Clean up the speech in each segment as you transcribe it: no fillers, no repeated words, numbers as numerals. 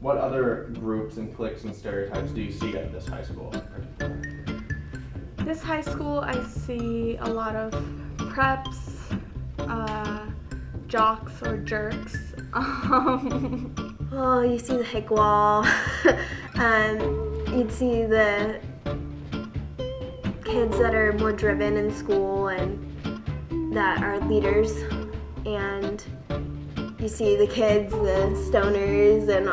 What other groups and cliques and stereotypes do you see at this high school? This high school, I see a lot of preps, jocks or jerks. Oh, you see the hick wall. You'd see the kids that are more driven in school and that are leaders. And you see the kids, the stoners, and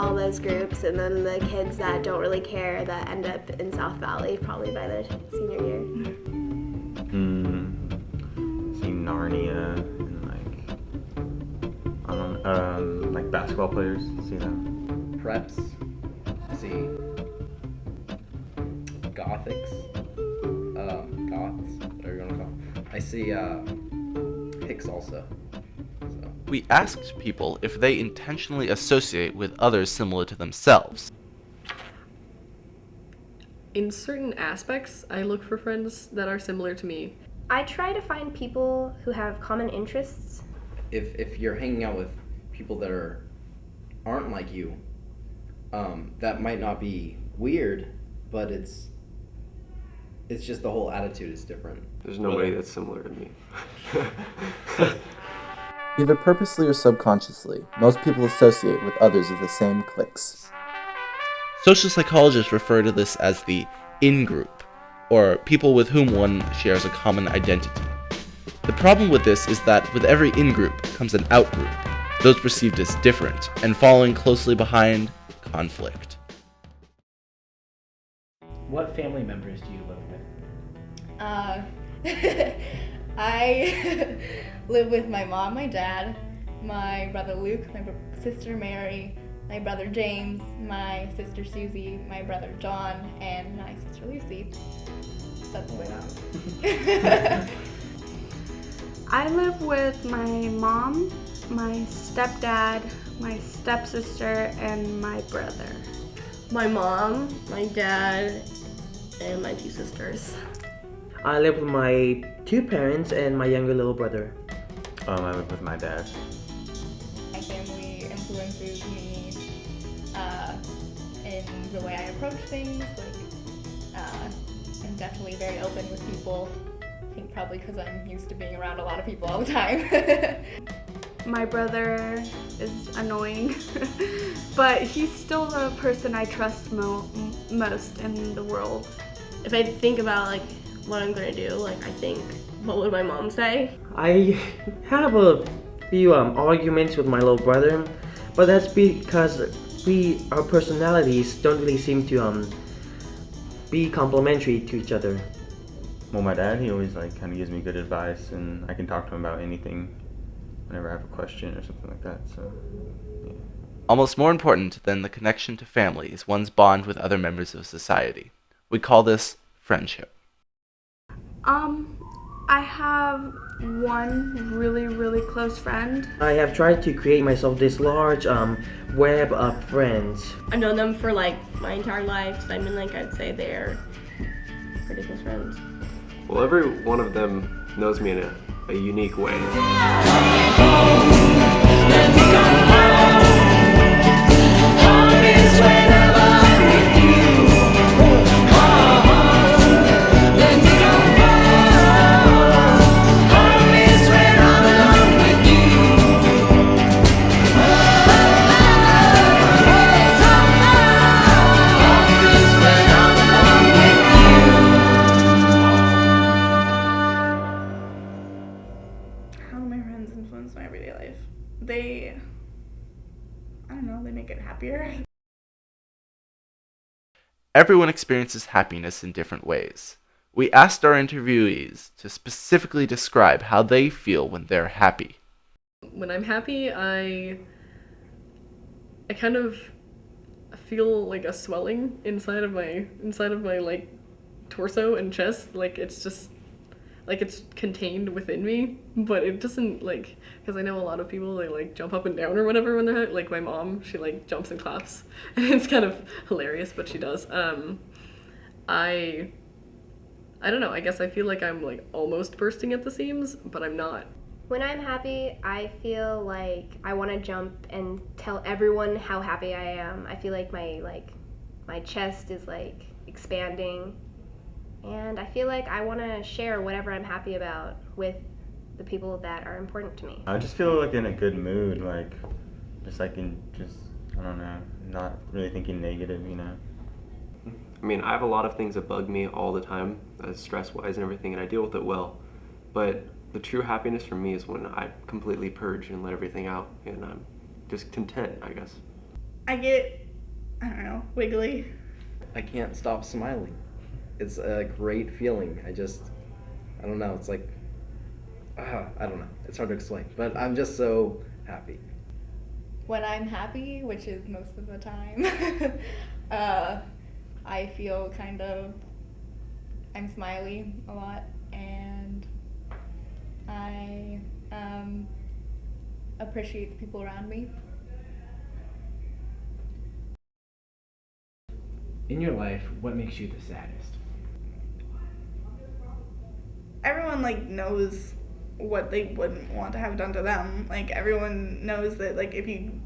all those groups, and then the kids that don't really care that end up in South Valley probably by their senior year. See Narnia and like basketball players. See them. Preps. See Gothics. Goths. Whatever you want to call them. I see Hicks also. We asked people if they intentionally associate with others similar to themselves. In certain aspects, I look for friends that are similar to me. I try to find people who have common interests. If you're hanging out with people that aren't like you, that might not be weird, but it's just the whole attitude is different. There's no way that's similar to me. Either purposely or subconsciously, most people associate with others of the same cliques. Social psychologists refer to this as the in-group, or people with whom one shares a common identity. The problem with this is that with every in-group comes an out-group, those perceived as different, and following closely behind, conflict. What family members do you live with? I live with my mom, my dad, my brother Luke, my sister Mary, my brother James, my sister Susie, my brother John, and my sister Lucy. That's the way out. I live with my mom, my stepdad, my stepsister, and my brother. My mom, my dad, and my 2 sisters. I live with my 2 parents and my younger little brother. I live with my dad. My family influences me in the way I approach things. I'm definitely very open with people. I think probably because I'm used to being around a lot of people all the time. My brother is annoying, but he's still the person I trust most in the world. If I think about what I'm gonna do, I think, what would my mom say? I have a few arguments with my little brother, but that's because our personalities don't really seem to be complementary to each other. Well, my dad, he always kind of gives me good advice, and I can talk to him about anything whenever I have a question or something like that, so yeah. Almost more important than the connection to family is one's bond with other members of society. We call this friendship. I have one really, really close friend. I have tried to create myself this large web of friends. I've known them for my entire life, so I'd say they're pretty close friends. Well, every one of them knows me in a unique way. They make it happier. Everyone experiences happiness in different ways. We asked our interviewees to specifically describe how they feel when they're happy. When I'm happy, I kind of feel a swelling inside of my torso and chest. It's just it's contained within me, but it doesn't because I know a lot of people they jump up and down or whatever when they're my mom, she jumps and claps and it's kind of hilarious, but she does. I don't know, I guess I feel I'm almost bursting at the seams, but I'm not. When I'm happy, I feel like I want to jump and tell everyone how happy I am. I feel like my chest is like expanding, and I feel like I want to share whatever I'm happy about with the people that are important to me. I just feel like in a good mood, like I don't know, not really thinking negative, you know. I mean, I have a lot of things that bug me all the time, stress-wise and everything, and I deal with it well. But the true happiness for me is when I completely purge and let everything out, and I'm just content, I guess. I get, I don't know, wiggly. I can't stop smiling. It's a great feeling. I don't know. It's like, I don't know. It's hard to explain, but I'm just so happy. When I'm happy, which is most of the time, I feel I'm smiley a lot, and I appreciate the people around me. In your life, what makes you the saddest? Everyone knows what they wouldn't want to have done to them. Everyone knows that if you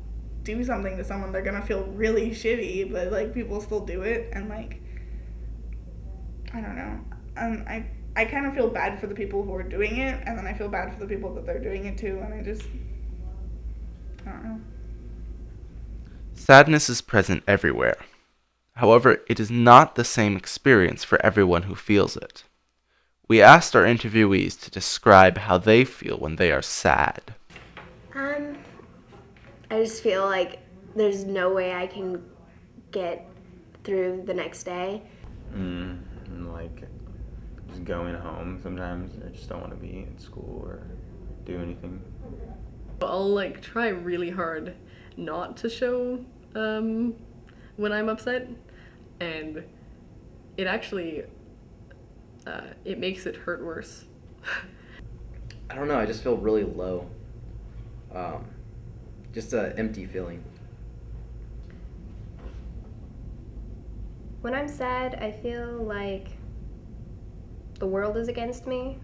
do something to someone, they're gonna feel really shitty, but people still do it, and I don't know. I kind of feel bad for the people who are doing it, and then I feel bad for the people that they're doing it to, and I don't know. Sadness is present everywhere. However, it is not the same experience for everyone who feels it. We asked our interviewees to describe how they feel when they are sad. I just feel like there's no way I can get through the next day. Just going home sometimes. I just don't want to be in school or do anything. I'll try really hard not to show when I'm upset, and it actually it makes it hurt worse. I don't know. I just feel really low. Just an empty feeling. When I'm sad, I feel like the world is against me.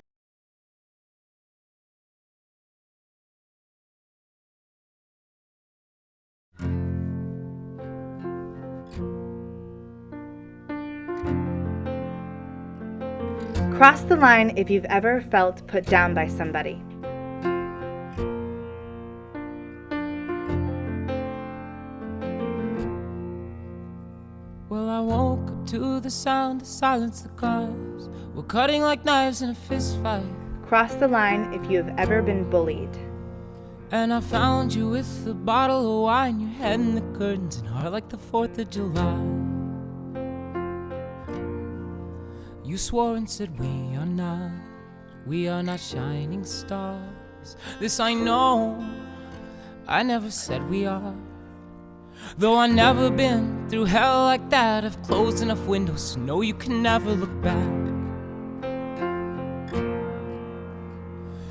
Cross the line if you've ever felt put down by somebody. Well, I woke up to the sound of silence. The cars were cutting like knives in a fist fight. Cross the line if you have ever been bullied. And I found you with a bottle of wine, your head in the curtains and heart like the 4th of July. You swore and said we are not shining stars. This I know, I never said we are. Though I never been through hell like that, I've closed enough windows to know you can never look back.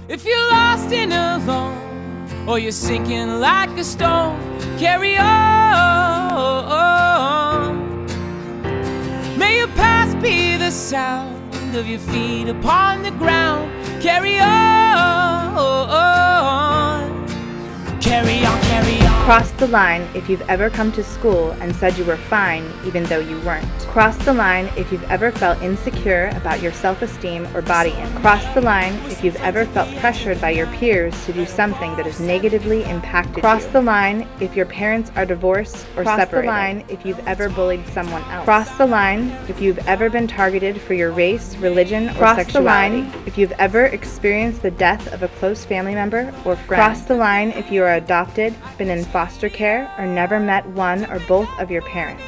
If you're lost and alone, or you're sinking like a stone, carry on. May your past be the sound of your feet upon the ground. Carry on. Carry on, carry on. Cross the line if you've ever come to school and said you were fine even though you weren't. Cross the line if you've ever felt insecure about your self-esteem or body image. Cross the line if you've ever felt pressured by your peers to do something that has negatively impacted you. Cross the line if your parents are divorced or separated. Cross the line if you've ever bullied someone else. Cross the line if you've ever been targeted for your race, religion, or sexuality. Cross the line if you've ever experienced the death of a close family member or friend. Cross the line if you are adopted, been in foster care, or never met one or both of your parents.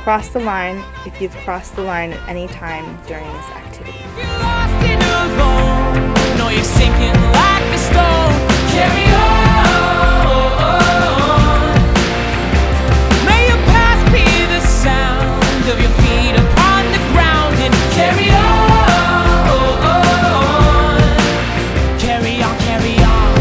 Cross the line if you've crossed the line at any time during this activity. You're lost and alone, no, you're sinking like a stone. Carry on. May your past be the sound of your feet upon the ground, and carry on. Carry on, carry on.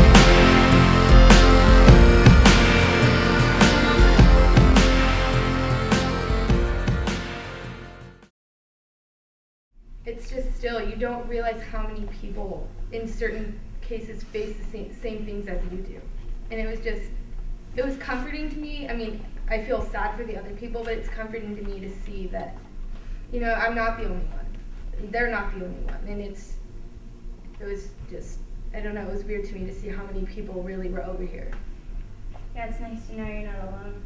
it's just still, you don't realize how many people in certain cases face the same things as you do. And it was comforting to me. I mean, I feel sad for the other people, but it's comforting to me to see that, you know, I'm not the only one. They're not the only one. And it was just, I don't know, it was weird to me to see how many people really were over here. Yeah, it's nice to know you're not alone.